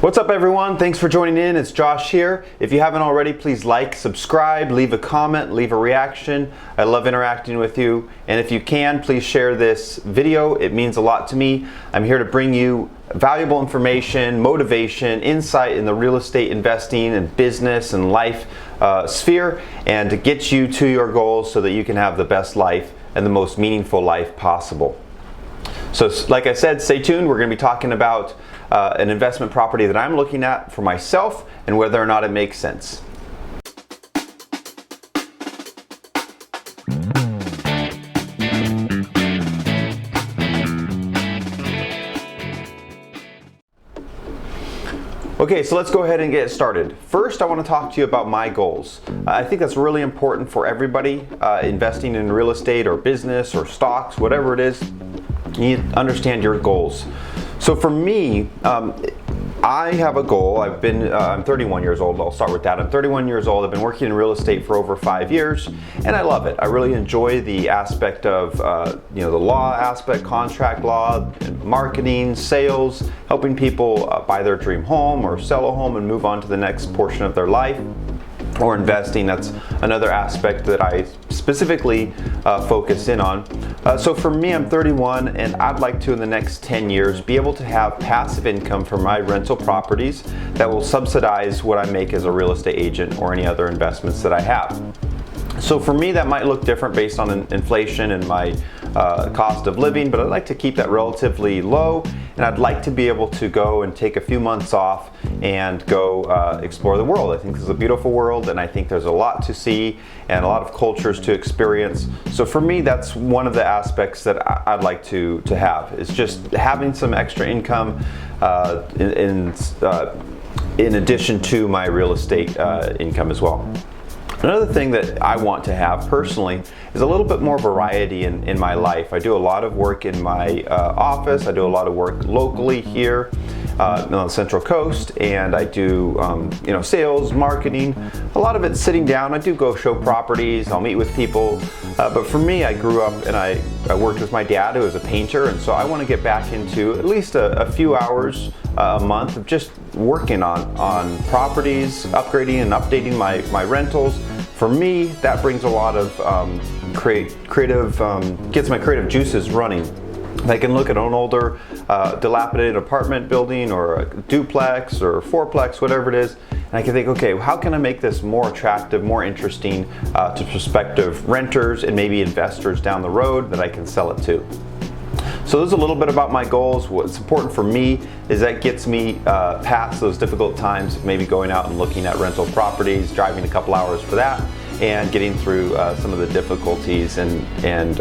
What's up everyone? Thanks for joining in. It's Josh here. If you haven't already, please like, subscribe, leave a comment, leave a reaction. I love interacting with you. And if you can, please share this video. It means a lot to me. I'm here to bring you valuable information, motivation, insight in the real estate investing and business and life sphere, and to get you to your goals so that you can have the best life and the most meaningful life possible. So like I said, stay tuned. We're going to be talking about an investment property that I'm looking at for myself and whether or not it makes sense. Okay, so let's go ahead and get started. First, I want to talk to you about my goals. I think that's really important for everybody investing in real estate or business or stocks, whatever it is. You need to understand your goals. So for me, I have a goal. I'm 31 years old. I'll start with that. I'm 31 years old. I've been working in real estate for over 5 years, and I love it. I really enjoy the aspect of the law aspect, contract law, marketing, sales, helping people buy their dream home or sell a home and move on to the next portion of their life. Or investing, that's another aspect that I specifically focus in on. So for me, I'm 31 and I'd like to, in the next 10 years, be able to have passive income from my rental properties that will subsidize what I make as a real estate agent or any other investments that I have. So for me, that might look different based on inflation and my cost of living, but I'd like to keep that relatively low, and I'd like to be able to go and take a few months off and go explore the world. I think this is a beautiful world, and I think there's a lot to see and a lot of cultures to experience. So for me, that's one of the aspects that I'd like to have, is just having some extra income in addition to my real estate income as well. Another thing that I want to have personally is a little bit more variety in my life. I do a lot of work in my office. I do a lot of work locally here on the Central Coast, and I do sales, marketing. A lot of it's sitting down. I do go show properties. I'll meet with people. But for me, I grew up and I worked with my dad, who was a painter, and so I want to get back into at least a few hours a month of just working on properties, upgrading and updating my rentals. For me, that brings a lot of gets my creative juices running. I can look at an older dilapidated apartment building or a duplex or fourplex, whatever it is, and I can think, okay, how can I make this more attractive, more interesting to prospective renters and maybe investors down the road that I can sell it to. So there's a little bit about my goals. What's important for me is that gets me past those difficult times, maybe going out and looking at rental properties, driving a couple hours for that, and getting through some of the difficulties and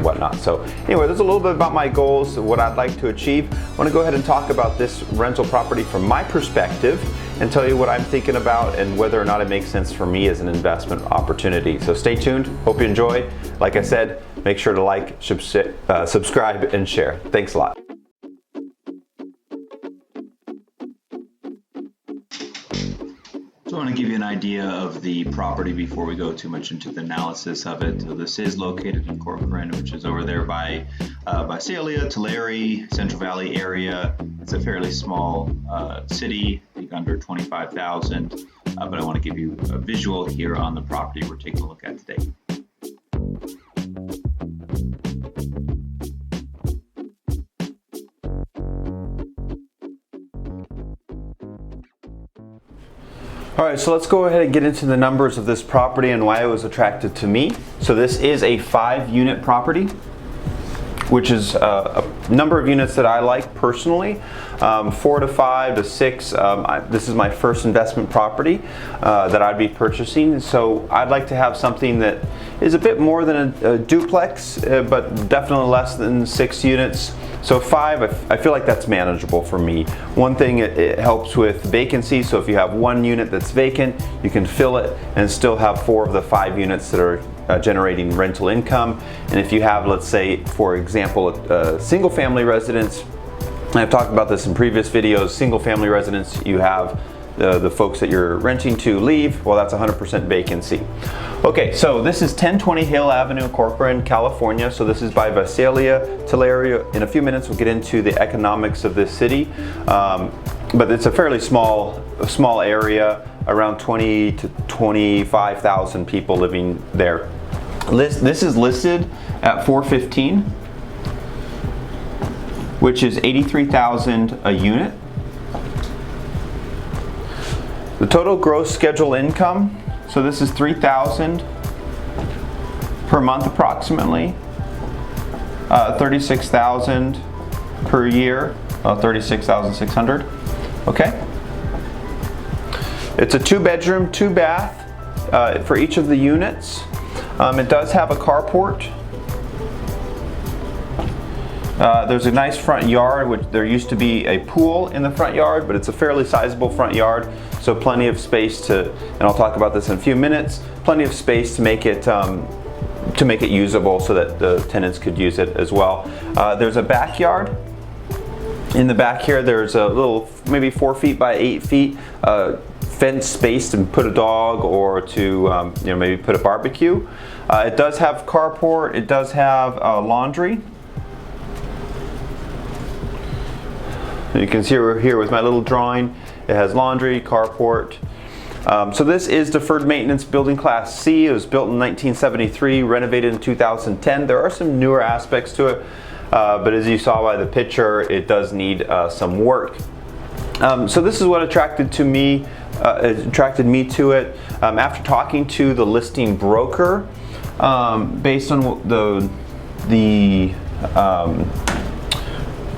whatnot. So anyway, there's a little bit about my goals, what I'd like to achieve. I want to go ahead and talk about this rental property from my perspective and tell you what I'm thinking about and whether or not it makes sense for me as an investment opportunity. So stay tuned. Hope you enjoy. Like I said, make sure to like, subscribe, and share. Thanks a lot. So I want to give you an idea of the property before we go too much into the analysis of it. So this is located in Corcoran, which is over there by Visalia, Tulare, Central Valley area. It's a fairly small city, I think under 25,000, but I want to give you a visual here on the property we're taking a look at today. All right, so let's go ahead and get into the numbers of this property and why it was attractive to me. So this is a 5-unit property, which is a number of units that I like personally, 4 to 5 to 6. This is my first investment property that I'd be purchasing, so I'd like to have something that is a bit more than a duplex, but definitely less than 6 units. So 5, I feel like that's manageable for me. One thing, it helps with vacancy, so if you have 1 unit that's vacant, you can fill it and still have 4 of the 5 units that are generating rental income. And if you have, let's say, for example, a single family residence, and I've talked about this in previous videos, single family residence, you have the folks that you're renting to leave, well, that's 100% vacancy. Okay, so this is 1020 Hale Avenue, Corcoran, California. So this is by Visalia, Tulare. In a few minutes, we'll get into the economics of this city. but it's a fairly small area, around 20 to 25,000 people living there. This is listed at $415, which is $83,000 a unit. The total gross scheduled income, so this is $3,000 per month approximately, $36,000 per year, $36,600. Okay. It's a 2-bedroom, 2-bath for each of the units. It does have a carport. There's a nice front yard, which there used to be a pool in the front yard, but it's a fairly sizable front yard, so plenty of space to, and I'll talk about this in a few minutes, plenty of space to make it usable so that the tenants could use it as well. There's a backyard. In the back here, there's a little, maybe 4 feet by 8 feet fenced space to put a dog or to maybe put a barbecue. It does have carport. It does have laundry. You can see here with my little drawing, it has laundry, carport. So this is deferred maintenance building class C. It was built in 1973, renovated in 2010. There are some newer aspects to it, but as you saw by the picture, it does need some work. So this is what attracted me to it. After talking to the listing broker, based on the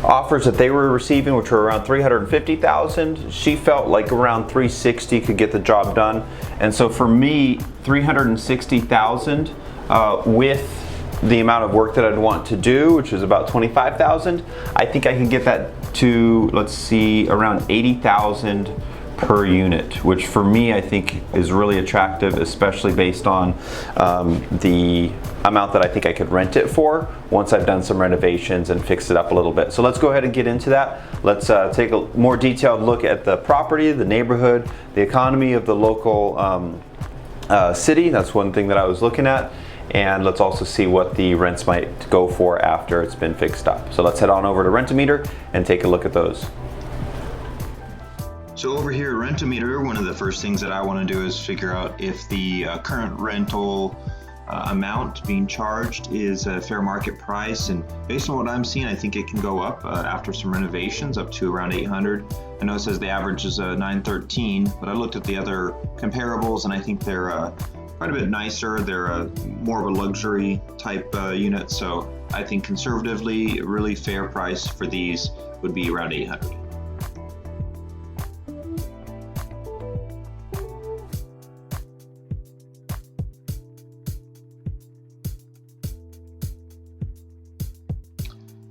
offers that they were receiving, which were around $350,000, she felt like around $360,000 could get the job done. And so for me, $360,000 with the amount of work that I'd want to do, which is about $25,000, I think I can get that to, let's see, around $80,000 per unit, which for me I think is really attractive, especially based on the amount that I think I could rent it for once I've done some renovations and fixed it up a little bit. So let's go ahead and get into that. Let's take a more detailed look at the property, the neighborhood, the economy of the local city. That's one thing that I was looking at. And let's also see what the rents might go for after it's been fixed up. So let's head on over to Rent-A-Meter and take a look at those. So over here at Rent-A-Meter, one of the first things that I want to do is figure out if the current rental amount being charged is a fair market price. And based on what I'm seeing, I think it can go up after some renovations up to around $800. I know it says the average is $913, but I looked at the other comparables and I think they're quite a bit nicer. They're more of a luxury type unit. So I think conservatively, a really fair price for these would be around $800.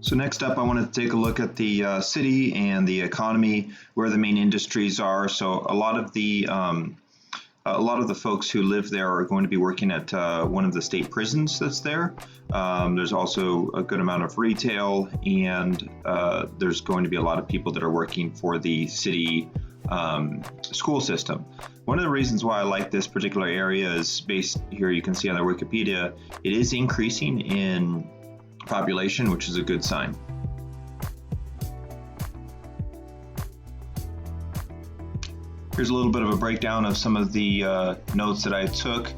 So next up, I want to take a look at the city and the economy, where the main industries are. So a lot of the folks who live there are going to be working at one of the state prisons that's there. There's also a good amount of retail, and there's going to be a lot of people that are working for the city school system. One of the reasons why I like this particular area is based here, you can see on their Wikipedia, it is increasing in population, which is a good sign. Here's a little bit of a breakdown of some of the notes that I took.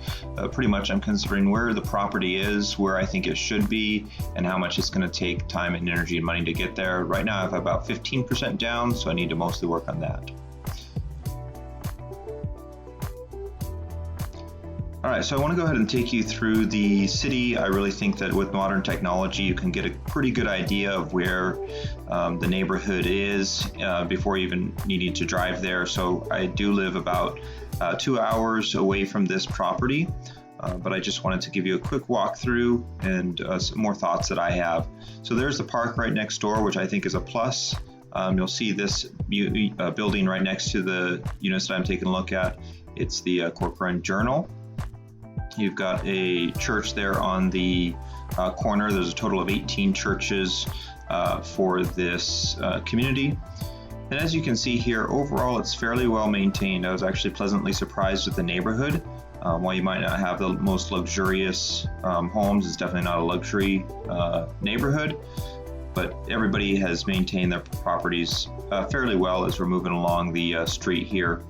Pretty much I'm considering where the property is, where I think it should be, and how much it's going to take time and energy and money to get there. Right now I have about 15% down, so I need to mostly work on that. All right, so I want to go ahead and take you through the city. I really think that with modern technology, you can get a pretty good idea of where the neighborhood is before even needing to drive there. So I do live about 2 hours away from this property, but I just wanted to give you a quick walkthrough and some more thoughts that I have. So there's the park right next door, which I think is a plus. You'll see this building right next to the units that I'm taking a look at. It's the Corcoran Journal. You've got a church there on the corner. There's a total of 18 churches for this community. And as you can see here, overall, it's fairly well maintained. I was actually pleasantly surprised with the neighborhood. While you might not have the most luxurious homes, it's definitely not a luxury neighborhood, but everybody has maintained their properties fairly well as we're moving along the street here.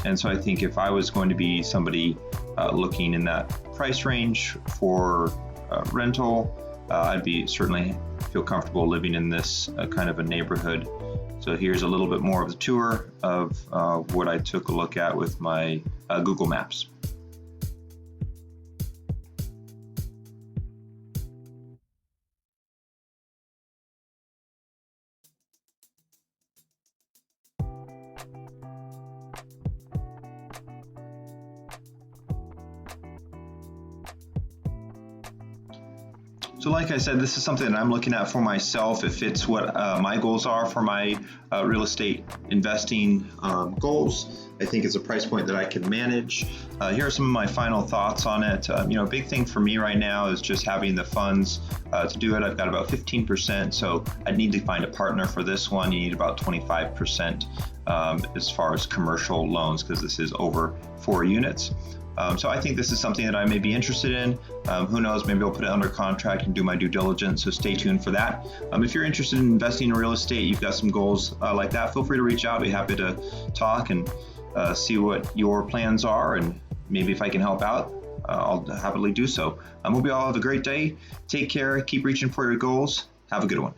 And so I think if I was going to be somebody looking in that price range for rental, I'd be certainly feel comfortable living in this kind of a neighborhood. So here's a little bit more of the tour of what I took a look at with my Google Maps. So like I said, this is something that I'm looking at for myself. It fits what my goals are for my real estate investing goals. I think it's a price point that I can manage. Here are some of my final thoughts on it. A big thing for me right now is just having the funds to do it. I've got about 15%, so I'd need to find a partner for this one. You need about 25% as far as commercial loans, because this is over 4 units. So I think this is something that I may be interested in. Who knows, maybe I'll put it under contract and do my due diligence, so stay tuned for that. If you're interested in investing in real estate, you've got some goals like that, feel free to reach out. I'd be happy to talk and see what your plans are, and maybe if I can help out, I'll happily do so. Hope you all have a great day. Take care, keep reaching for your goals. Have a good one.